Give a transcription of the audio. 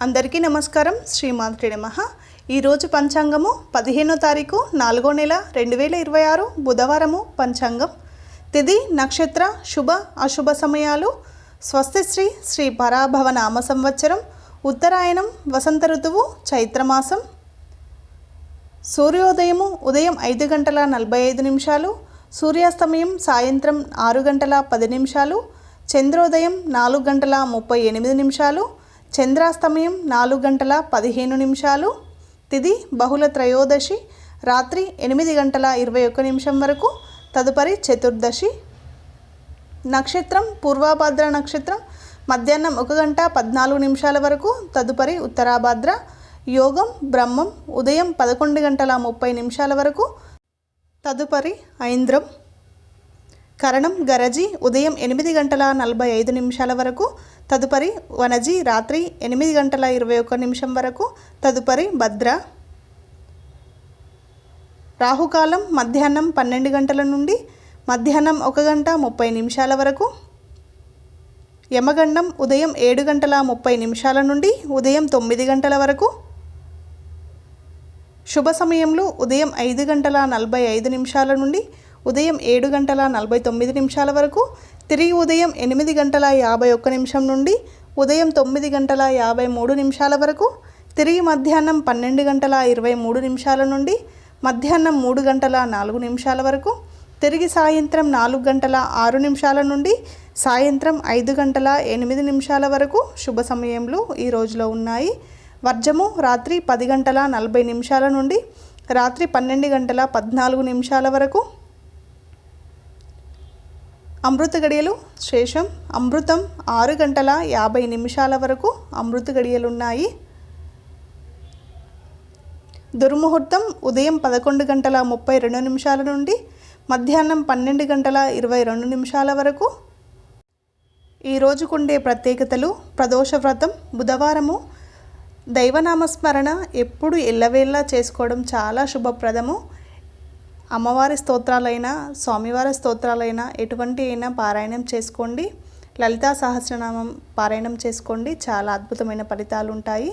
అందరికీ నమస్కారం. శ్రీమాత్రే నమః. ఈరోజు పంచాంగము 15వ తారీఖు 4వ నెల 2026 బుధవారము. పంచాంగం తిథి నక్షత్ర శుభ అశుభ సమయాలు. స్వస్తి శ్రీ శ్రీ పరాభవ నామ సంవత్సరం ఉత్తరాయణం వసంత ఋతువు చైత్రమాసం. సూర్యోదయము ఉదయం 5 గంటల 45 నిమిషాలు, సూర్యాస్తమయం సాయంత్రం 6 గంటల 10 నిమిషాలు, చంద్రోదయం 4 గంటల 38 నిమిషాలు, చంద్రాస్తమయం 4 గంటల 15 నిమిషాలు. తిథి బహుళ త్రయోదశి రాత్రి 8 గంటల 21 నిమిషం వరకు, తదుపరి చతుర్దశి. నక్షత్రం పూర్వభాద్ర నక్షత్రం మధ్యాహ్నం 1 గంట 14 నిమిషాల వరకు, తదుపరి ఉత్తరాభాద్ర. యోగం బ్రహ్మం ఉదయం 11 గంటల 30 నిమిషాల వరకు, తదుపరి ఐంద్రం. కరణం గరజి ఉదయం 8 గంటల 45 నిమిషాల వరకు, తదుపరి వనజి రాత్రి 8 గంటల 21 నిమిషం వరకు, తదుపరి భద్ర. రాహుకాలం మధ్యాహ్నం 12 గంటల నుండి మధ్యాహ్నం 1 గంట 30 నిమిషాల వరకు. యమగండం ఉదయం 7 గంటల 30 నిమిషాల నుండి ఉదయం 9 గంటల వరకు. శుభ సమయంలో ఉదయం 5 గంటల 45 నిమిషాల నుండి ఉదయం 7 గంటల 49 నిమిషాల వరకు, తిరిగి ఉదయం 8 గంటల 51 నిమిషం నుండి ఉదయం 9 గంటల 53 నిమిషాల వరకు, తిరిగి మధ్యాహ్నం 12 గంటల 23 నిమిషాల నుండి మధ్యాహ్నం 3 గంటల 4 నిమిషాల వరకు, తిరిగి సాయంత్రం 4 గంటల 6 నిమిషాల నుండి సాయంత్రం 5 గంటల 8 నిమిషాల వరకు శుభ సమయంలో ఈ రోజులో ఉన్నాయి. వర్జము రాత్రి 10 గంటల 40 నిమిషాల నుండి రాత్రి 12 గంటల 14 నిమిషాల వరకు. అమృత గడియలు శేషం అమృతం 6 గంటల 50 నిమిషాల వరకు అమృత గడియలు ఉన్నాయి. దుర్ముహూర్తం ఉదయం 11 గంటల 32 నిమిషాల నుండి మధ్యాహ్నం 12 గంటల 22 నిమిషాల వరకు. ఈ రోజుకుండే ప్రత్యేకతలు: ప్రదోష వ్రతం బుధవారము. దైవనామస్మరణ ఎప్పుడు ఎల్లవేళలా చేసుకోవడం చాలా శుభప్రదము. అమ్మవారి స్తోత్రాలైనా స్వామివారి స్తోత్రాలైనా ఎటువంటి అయినా పారాయణం చేసుకోండి. లలితా సహస్రనామం పారాయణం చేసుకోండి, చాలా అద్భుతమైన ఫలితాలు ఉంటాయి.